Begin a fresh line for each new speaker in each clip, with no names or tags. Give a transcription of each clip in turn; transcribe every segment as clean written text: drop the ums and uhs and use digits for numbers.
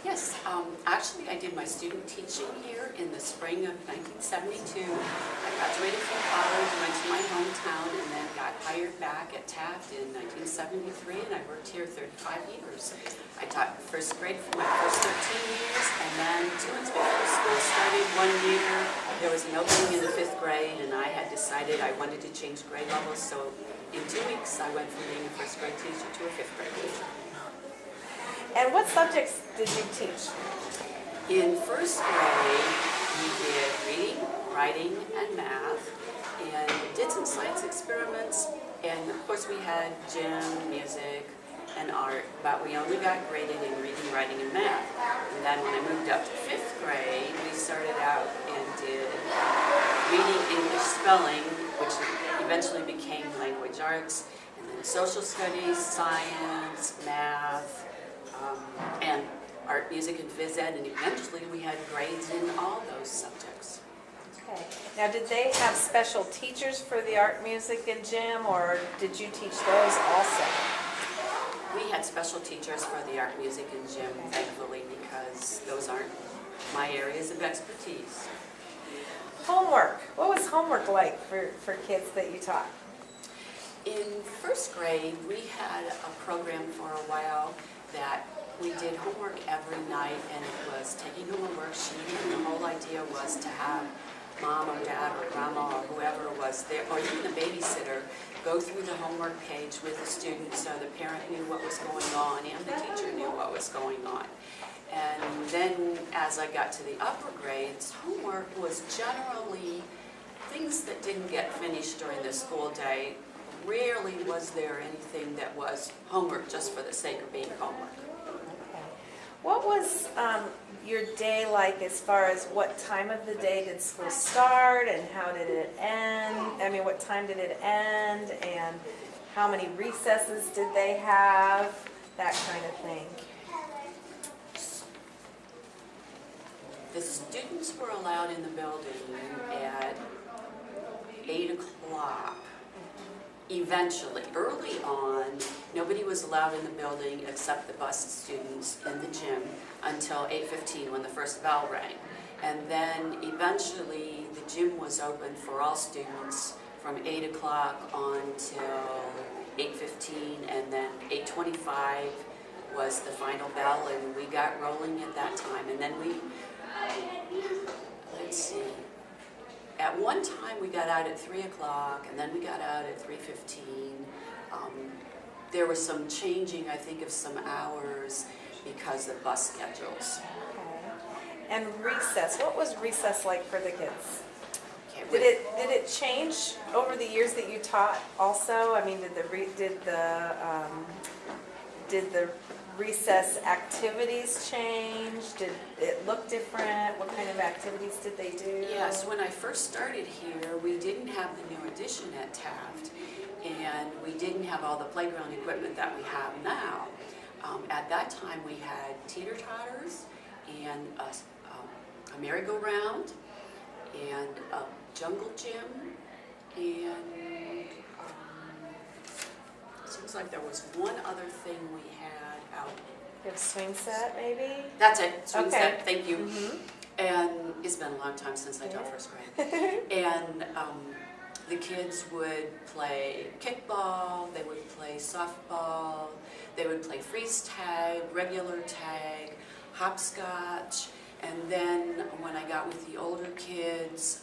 Yes, actually I did my student teaching here in the spring of 1972. I graduated from college, went to my hometown, and then got hired back at Taft in 1973, and I worked here 35 years. I taught first grade for my first 13 years, and then 2 months before school started, 1 year, there was an opening in the 5th grade, and I had decided I wanted to change grade levels, so in 2 weeks I went from being a first grade teacher to a 5th grade teacher.
And what subjects did you teach?
In first grade, we did reading, writing, and math, and did some science experiments, and of course we had gym, music, and art, but we only got graded in reading, writing, and math. And then when I moved up to 5th grade, we started out and did reading, English, spelling, which eventually became language arts, and then social studies, science, math, and art, music, and phys ed, and eventually we had grades in all those subjects.
Okay. Now, did they have special teachers for the art, music, and gym, or did you teach those also?
We had special teachers for the art, music, and gym, thankfully, because those aren't my areas of expertise.
Homework. What was homework like for kids that you taught?
In first grade, we had a program for a while that we did homework every night, and it was taking home a worksheet, and the whole idea was to have mom or dad or grandma or whoever was there, or even a babysitter, go through the homework page with the student so the parent knew what was going on and the teacher knew what was going on. And then as I got to the upper grades, homework was generally things that didn't get finished during the school day. Rarely was there anything that was homework just for the sake of being homework.
Okay. What was your day like as far as what time of the day did school start and how did it end? I mean, what time did it end and how many recesses did they have? That kind of thing.
The students were allowed in the building at 8 o'clock. Eventually, early on, nobody was allowed in the building except the bus students in the gym until 8:15 when the first bell rang. And then eventually the gym was open for all students from 8 o'clock on till 8:15, and then 8:25 was the final bell, and we got rolling at that time. And then let's see, at one time we got out at 3 o'clock, and then we got out at 3:15. There was some changing, I think, of some hours because of bus schedules.
Okay. And recess, what was recess like for the kids?
Okay,
Did it change over the years that you taught also? I mean, did the recess activities change? Did it look different? What kind of activities did they do?
Yes, when I first started here, we didn't have the new addition at Taft, and we didn't have all the playground equipment that we have now. At that time, we had teeter-totters and a merry-go-round and a jungle gym, and it seems like there was one other thing we had out.
You have a swing set, maybe?
That's it, swing
Okay.
set, thank you.
Mm-hmm.
And it's been a long time since I taught first grade. And the kids would play kickball, they would play softball, they would play freeze tag, regular tag, hopscotch. And then when I got with the older kids,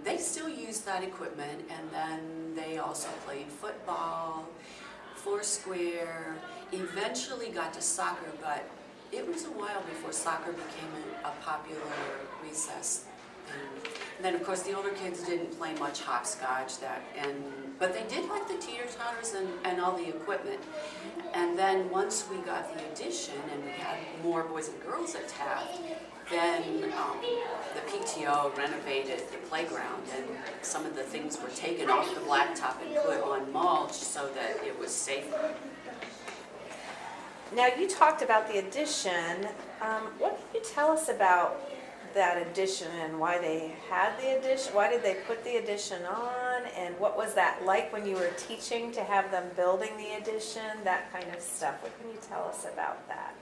they still used that equipment, and then they also played football, foursquare, eventually got to soccer, but it was a while before soccer became a popular recess thing. And then, of course, the older kids didn't play much hopscotch, but they did like the teeter-totters and all the equipment. And then once we got the addition and we had more boys and girls at Taft, then the PTO renovated the playground, and some of the things were taken off the blacktop and put on mulch so that it was safer.
Now, you talked about the addition. What can you tell us about that addition and why they had the addition? Why did they put the addition on? And what was that like when you were teaching to have them building the addition? That kind of stuff. What can you tell us about that?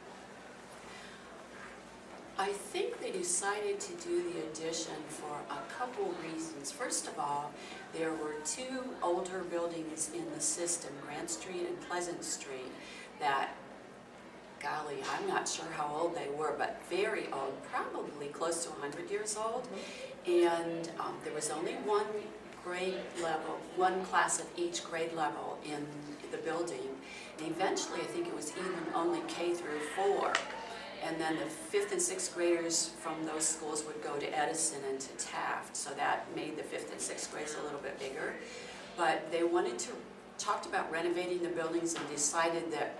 I think they decided to do the addition for a couple reasons. First of all, there were two older buildings in the system, Grant Street and Pleasant Street, that, golly, I'm not sure how old they were, but very old, probably close to 100 years old. And there was only one grade level, one class of each grade level in the building. And eventually, I think it was even only K through 4. And then the 5th and 6th graders from those schools would go to Edison and to Taft. So that made the 5th and 6th grades a little bit bigger. But they talked about renovating the buildings and decided that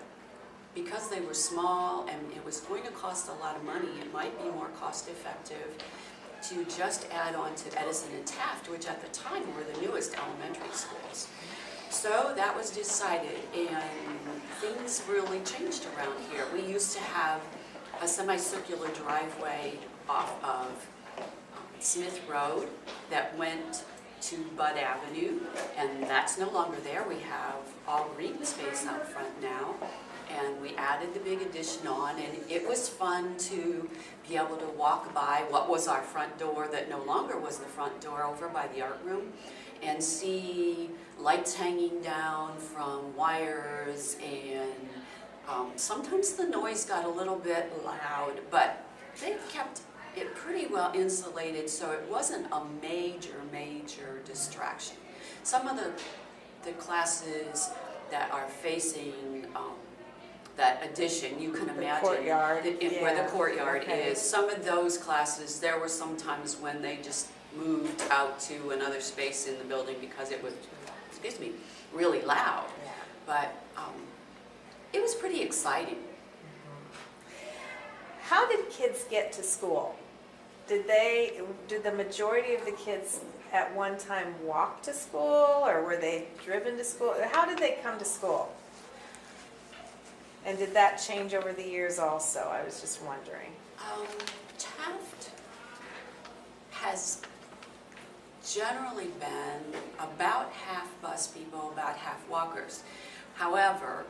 because they were small and it was going to cost a lot of money, it might be more cost effective to just add on to Edison and Taft, which at the time were the newest elementary schools. So that was decided, and things really changed around here. We used to have a semicircular driveway off of Smith Road that went to Bud Avenue, and that's no longer there. We have all green space out front now, and we added the big addition on, and it was fun to be able to walk by what was our front door that no longer was the front door over by the art room, and see lights hanging down from wires, and sometimes the noise got a little bit loud, but they kept it pretty well insulated, so it wasn't a major distraction. Some of the classes that are facing that addition, you can imagine
courtyard,
where the courtyard is. Some of those classes, there were some times when they just moved out to another space in the building because it was, excuse me, really loud.
Yeah.
But it was pretty exciting.
How did kids get to school? Did the majority of the kids at one time walk to school, or were they driven to school? How did they come to school? And did that change over the years also? I was just wondering.
Taft has generally been about half bus people, about half walkers. However,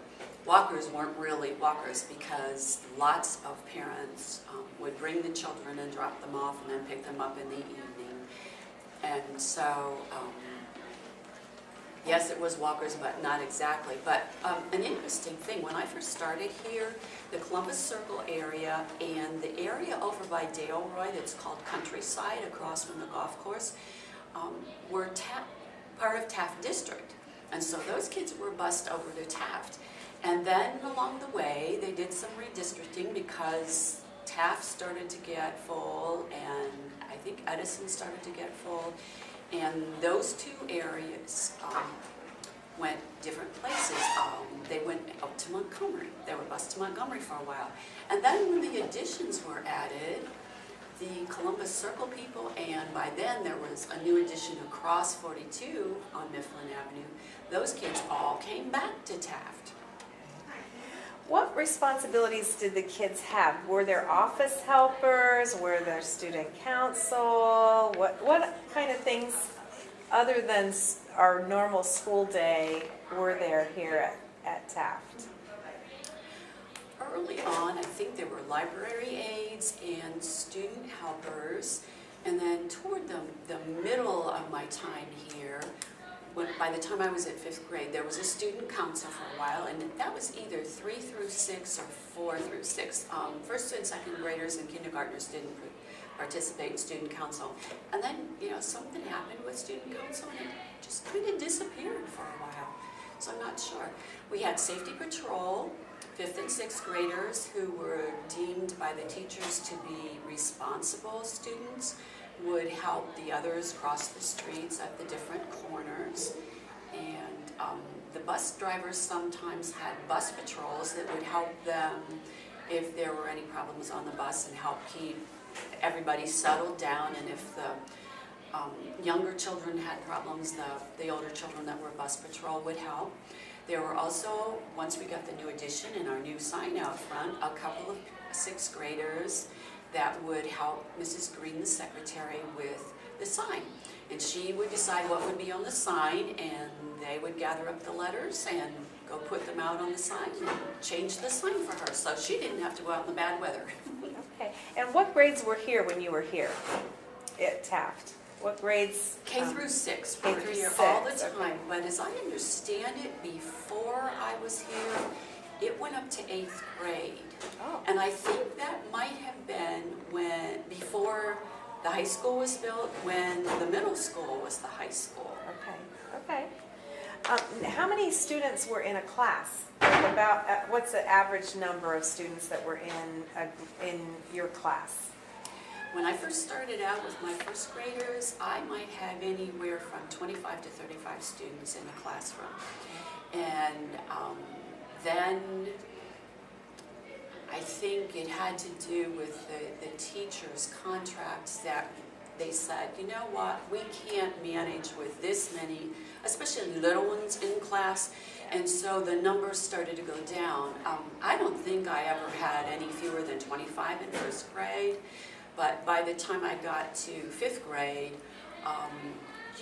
walkers weren't really walkers because lots of parents would bring the children and drop them off and then pick them up in the evening. And so, yes, it was walkers, but not exactly. But an interesting thing, when I first started here, the Columbus Circle area and the area over by Daleroy that's called Countryside across from the golf course were part of Taft District. And so those kids were bused over to Taft. And then along the way, they did some redistricting because Taft started to get full, and I think Edison started to get full. And those two areas went different places. They went up to Montgomery. They were bused to Montgomery for a while. And then when the additions were added, the Columbus Circle people, and by then there was a new addition across 42 on Mifflin Avenue, those kids all came back to Taft.
What responsibilities did the kids have? Were there office helpers? Were there student council? What kind of things, other than our normal school day, were there here at Taft?
Early on, I think there were library aides and student helpers, and then toward the middle of my time here, by the time I was at 5th grade, there was a student council for a while, and that was either 3 through 6 or 4 through 6. First and second graders and kindergartners didn't participate in student council. And then, something happened with student council, and it just kind of disappeared for a while. So I'm not sure. We had safety patrol, 5th and 6th graders who were deemed by the teachers to be responsible students would help the others cross the streets at the different corners. And the bus drivers sometimes had bus patrols that would help them if there were any problems on the bus and help keep everybody settled down. And if the younger children had problems, the older children that were bus patrol would help. There were also, once we got the new addition and our new sign out front, a couple of 6th graders that would help Mrs. Green, the secretary, with the sign. And she would decide what would be on the sign, and they would gather up the letters and go put them out on the sign and change the sign for her, so she didn't have to go out in the bad weather.
Okay. And what grades were here when you were here at Taft? What grades?
K through 6,
K
we're
through
here
6,
all the time,
okay.
but as I understand it, before I was here, it went up to 8th grade.
Oh.
And I think that might have been before the high school was built, when the middle school was the high school.
Okay. How many students were in a class? What's the average number of students that were in your class?
When I first started out with my first graders, I might have anywhere from 25 to 35 students in the classroom. And then I think it had to do with the teachers' contracts that they said, you know what, we can't manage with this many, especially little ones in class, and so the numbers started to go down. I don't think I ever had any fewer than 25 in first grade, but by the time I got to 5th grade,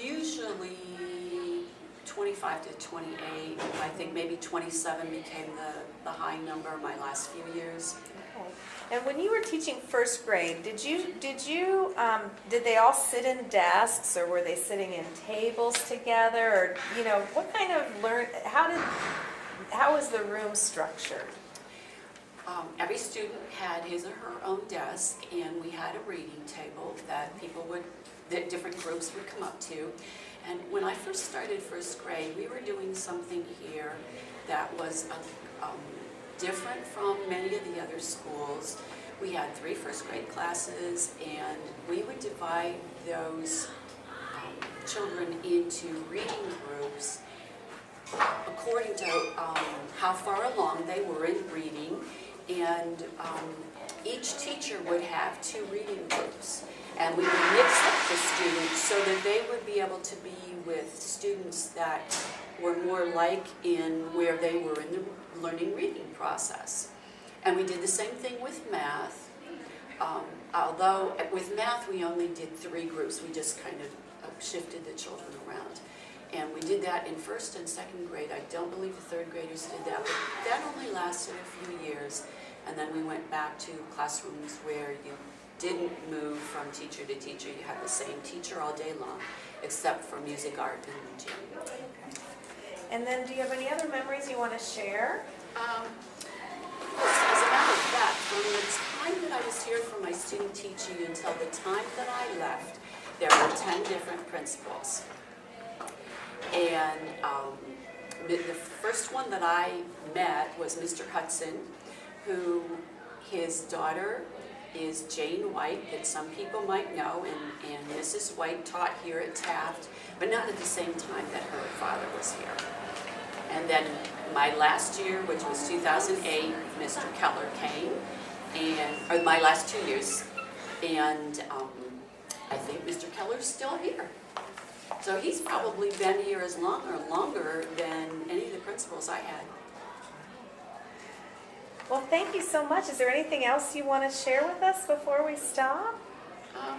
usually 25 to 28, I think maybe 27 became the high number my last few years.
Okay. And when you were teaching first grade, did they all sit in desks, or were they sitting in tables together, or what kind of how was the room structured?
Every student had his or her own desk, and we had a reading table that different groups would come up to. And when I first started first grade, we were doing something here that was different from many of the other schools. We had 3 first grade classes, and we would divide those children into reading groups according to how far along they were in reading. And each teacher would have 2 reading groups, and we would mix up the students so that they would be able to be with students that were more like in where they were in the learning reading process. And we did the same thing with math, although with math we only did 3 groups. We just kind of shifted the children around. And we did that in 1st and 2nd grade. I don't believe the 3rd graders did that, but that only lasted a few years. And then we went back to classrooms where you didn't move from teacher to teacher. You had the same teacher all day long, except for music, art, and gym.
Okay. And then do you have any other memories you want to share?
As a matter of fact, from the time that I was here for my student teaching until the time that I left, there were 10 different principals. And the first one that I met was Mr. Hudson, who his daughter is Jane White, that some people might know, and Mrs. White taught here at Taft, but not at the same time that her father was here. And then my last year, which was 2008, Mr. Keller came, or my last 2 years, and I think Mr. Keller's still here. So he's probably been here as long or longer than any of the principals I had.
Well, thank you so much. Is there anything else you want to share with us before we stop?
A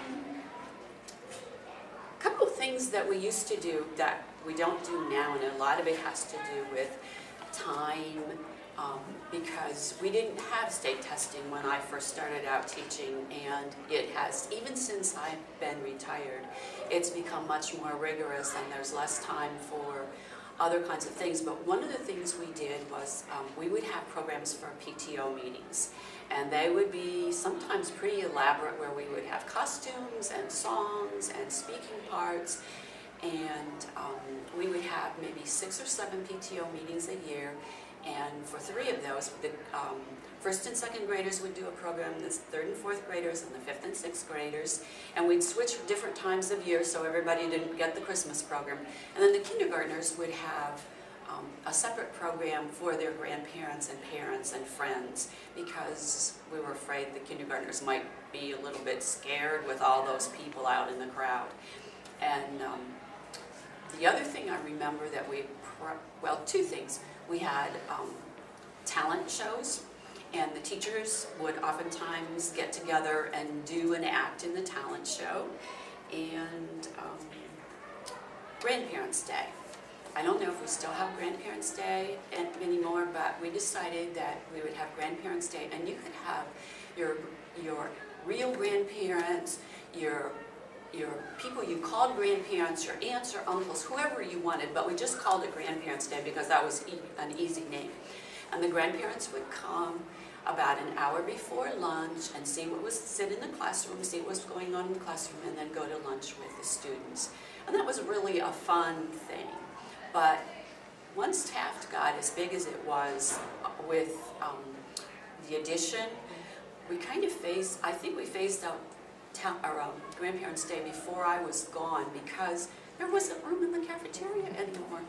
couple of things that we used to do that we don't do now, and a lot of it has to do with time, because we didn't have state testing when I first started out teaching, and it has, even since I've been retired, it's become much more rigorous, and there's less time for other kinds of things. But one of the things we did was we would have programs for PTO meetings, and they would be sometimes pretty elaborate, where we would have costumes and songs and speaking parts, and we would have maybe 6 or 7 PTO meetings a year. And for 3 of those, the 1st and 2nd graders would do a program, the 3rd and 4th graders, and the 5th and 6th graders. And we'd switch different times of year so everybody didn't get the Christmas program. And then the kindergartners would have a separate program for their grandparents and parents and friends, because we were afraid the kindergartners might be a little bit scared with all those people out in the crowd. And the other thing I remember that well, 2 things. We had talent shows, and the teachers would oftentimes get together and do an act in the talent show, and Grandparents' Day. I don't know if we still have Grandparents' Day anymore, but we decided that we would have Grandparents' Day, and you could have your real grandparents, your people you called grandparents, your aunts or uncles, whoever you wanted, but we just called it Grandparents' Day because that was an easy name. And the grandparents would come about an hour before lunch and sit in the classroom, see what was going on in the classroom, and then go to lunch with the students. And that was really a fun thing. But once Taft got as big as it was with the addition, we kind of I think we phased out Grandparents' Day before I was gone because there wasn't room in the cafeteria anymore.